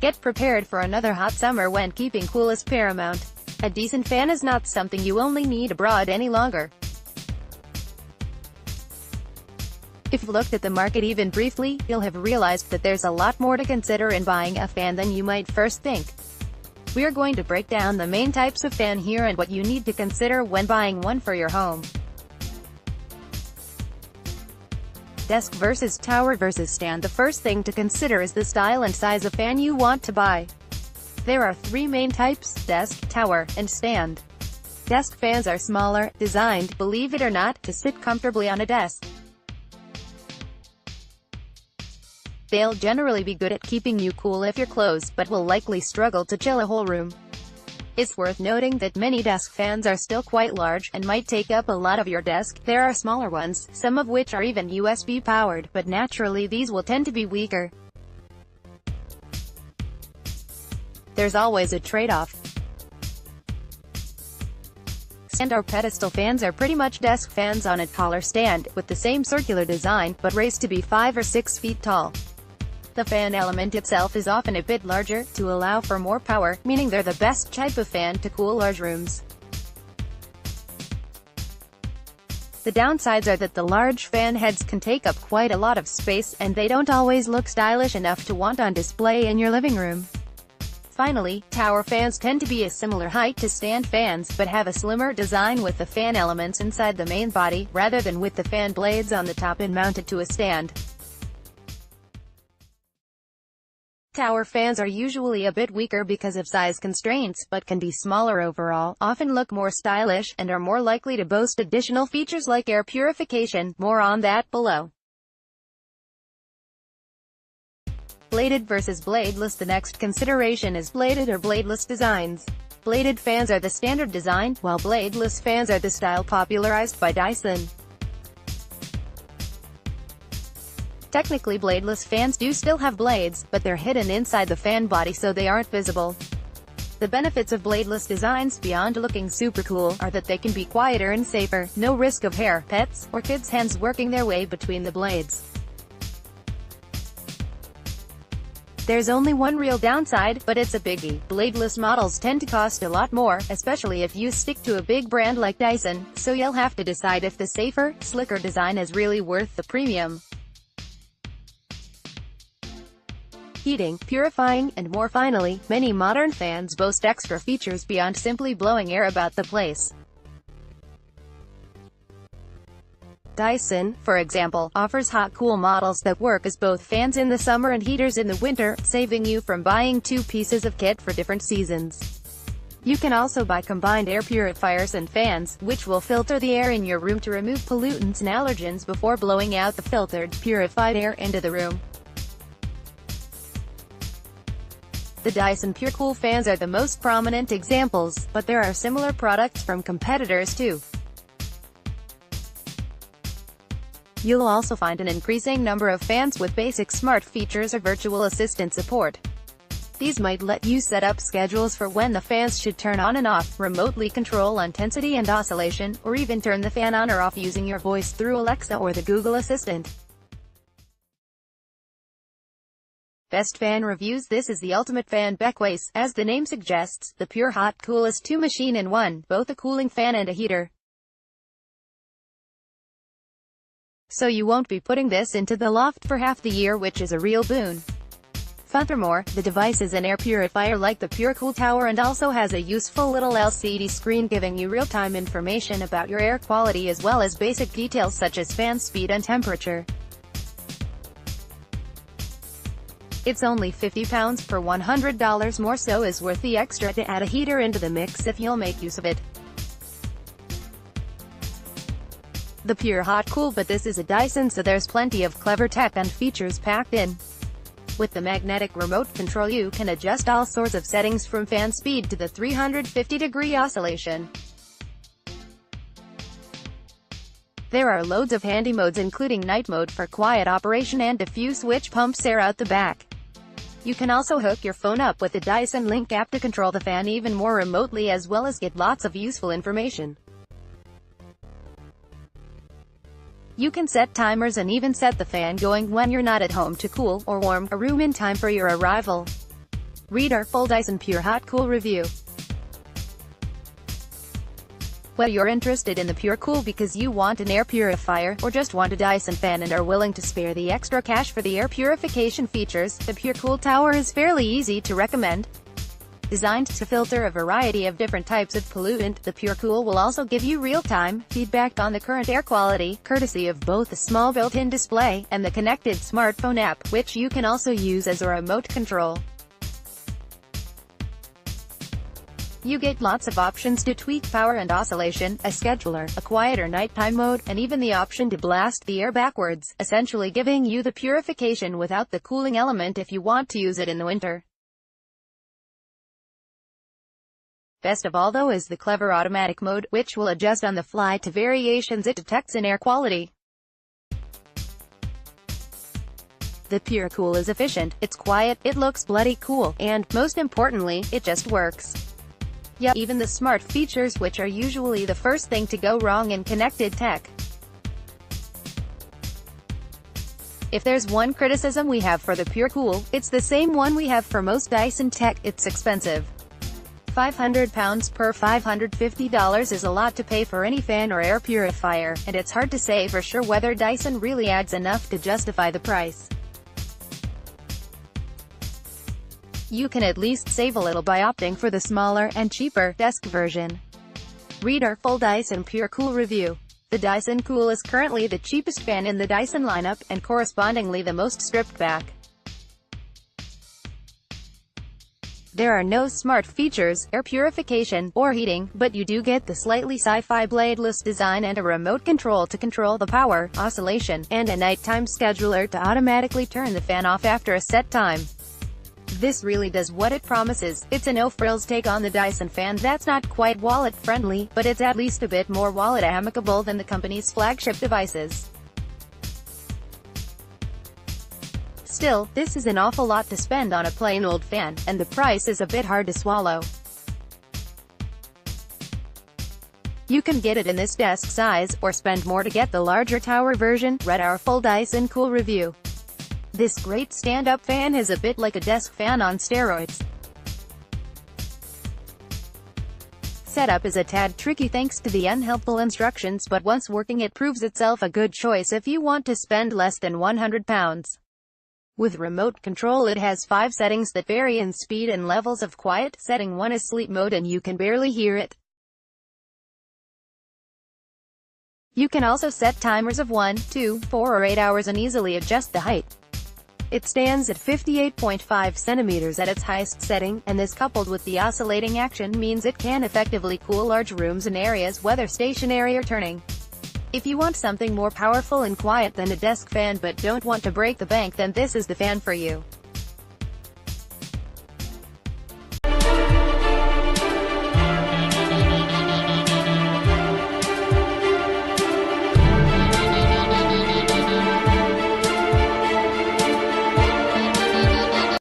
Get prepared for another hot summer when keeping cool is paramount. A decent fan is not something you only need abroad any longer. If you've looked at the market even briefly, you'll have realized that there's a lot more to consider in buying a fan than you might first think. We're going to break down the main types of fan here and what you need to consider when buying one for your home. Desk versus tower versus stand. The first thing to consider is the style and size of fan you want to buy. There are three main types: desk, tower, and stand. Desk fans are smaller, designed, believe it or not, to sit comfortably on a desk. They'll generally be good at keeping you cool if you're close, but will likely struggle to chill a whole room. It's worth noting that many desk fans are still quite large, and might take up a lot of your desk. There are smaller ones, some of which are even USB powered, but naturally these will tend to be weaker. There's always a trade-off. Stand or pedestal fans are pretty much desk fans on a taller stand, with the same circular design, but raised to be 5 or 6 feet tall. The fan element itself is often a bit larger, to allow for more power, meaning they're the best type of fan to cool large rooms. The downsides are that the large fan heads can take up quite a lot of space, and they don't always look stylish enough to want on display in your living room. Finally, tower fans tend to be a similar height to stand fans, but have a slimmer design with the fan elements inside the main body, rather than with the fan blades on the top and mounted to a stand. Tower fans are usually a bit weaker because of size constraints, but can be smaller overall, often look more stylish, and are more likely to boast additional features like air purification. More on that below. Bladed versus bladeless. The next consideration is bladed or bladeless designs. Bladed fans are the standard design, while bladeless fans are the style popularized by Dyson. Technically, bladeless fans do still have blades, but they're hidden inside the fan body so they aren't visible. The benefits of bladeless designs, beyond looking super cool, are that they can be quieter and safer. No risk of hair, pets, or kids' hands working their way between the blades. There's only one real downside, but it's a biggie. Bladeless models tend to cost a lot more, especially if you stick to a big brand like Dyson, so you'll have to decide if the safer, slicker design is really worth the premium. Heating, purifying, and more. Finally, many modern fans boast extra features beyond simply blowing air about the place. Dyson, for example, offers hot-cool models that work as both fans in the summer and heaters in the winter, saving you from buying two pieces of kit for different seasons. You can also buy combined air purifiers and fans, which will filter the air in your room to remove pollutants and allergens before blowing out the filtered, purified air into the room. The Dyson PureCool fans are the most prominent examples, but there are similar products from competitors too. You'll also find an increasing number of fans with basic smart features or virtual assistant support. These might let you set up schedules for when the fans should turn on and off, remotely control intensity and oscillation, or even turn the fan on or off using your voice through Alexa or the Google Assistant. Best fan reviews. This is the ultimate fan backways. As the name suggests, the Pure Hot Cool is two machine in one, both a cooling fan and a heater. So you won't be putting this into the loft for half the year, which is a real boon. Furthermore, the device is an air purifier like the PureCool Tower and also has a useful little LCD screen giving you real-time information about your air quality as well as basic details such as fan speed and temperature. It's only £50 for $100 more, so is worth the extra to add a heater into the mix if you'll make use of it. The Pure Hot Cool, but this is a Dyson, so there's plenty of clever tech and features packed in. With the magnetic remote control you can adjust all sorts of settings from fan speed to the 350-degree oscillation. There are loads of handy modes including night mode for quiet operation and diffuse, which pumps air out the back. You can also hook your phone up with the Dyson Link app to control the fan even more remotely as well as get lots of useful information. You can set timers and even set the fan going when you're not at home to cool or warm a room in time for your arrival. Read our full Dyson Pure Hot Cool review. Whether you're interested in the Pure Cool because you want an air purifier, or just want a Dyson fan and are willing to spare the extra cash for the air purification features, the Pure Cool Tower is fairly easy to recommend. Designed to filter a variety of different types of pollutant, the Pure Cool will also give you real-time feedback on the current air quality, courtesy of both a small built-in display and the connected smartphone app, which you can also use as a remote control. You get lots of options to tweak power and oscillation, a scheduler, a quieter nighttime mode, and even the option to blast the air backwards, essentially giving you the purification without the cooling element if you want to use it in the winter. Best of all though is the clever automatic mode, which will adjust on the fly to variations it detects in air quality. The Pure Cool is efficient, it's quiet, it looks bloody cool, and, most importantly, it just works. Yeah, even the smart features, which are usually the first thing to go wrong in connected tech. If there's one criticism we have for the Pure Cool, it's the same one we have for most Dyson tech: it's expensive. £500 per $550 is a lot to pay for any fan or air purifier, and it's hard to say for sure whether Dyson really adds enough to justify the price. You can at least save a little by opting for the smaller and cheaper desk version. Read our full Dyson Pure Cool review. The Dyson Cool is currently the cheapest fan in the Dyson lineup, and correspondingly the most stripped back. There are no smart features, air purification, or heating, but you do get the slightly sci-fi bladeless design and a remote control to control the power, oscillation, and a nighttime scheduler to automatically turn the fan off after a set time. This really does what it promises. It's a no-frills take on the Dyson fan that's not quite wallet-friendly, but it's at least a bit more wallet-amicable than the company's flagship devices. Still, this is an awful lot to spend on a plain old fan, and the price is a bit hard to swallow. You can get it in this desk size, or spend more to get the larger tower version. Read our full Dyson Cool review. This great stand-up fan is a bit like a desk fan on steroids. Setup is a tad tricky thanks to the unhelpful instructions, but once working it proves itself a good choice if you want to spend less than £100. With remote control it has 5 settings that vary in speed and levels of quiet. Setting 1 is sleep mode and you can barely hear it. You can also set timers of 1, 2, 4 or 8 hours and easily adjust the height. It stands at 58.5 centimeters at its highest setting, and this coupled with the oscillating action means it can effectively cool large rooms and areas whether stationary or turning. If you want something more powerful and quiet than a desk fan but don't want to break the bank, then this is the fan for you.